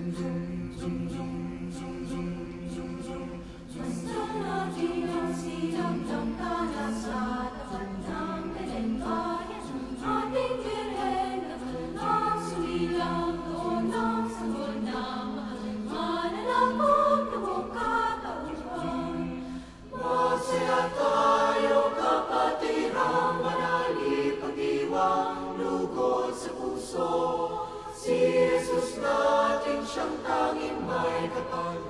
Basta natin ang silang tangkana sa tapat ng Belengbayan, ating Birhen na walang sumilang doon ang sanggol na mananakop na buong katauhan. Masaya tayo kapatirang manali pag-iwang lugod sa puso. Si Jesus natin siyang tanging may kapag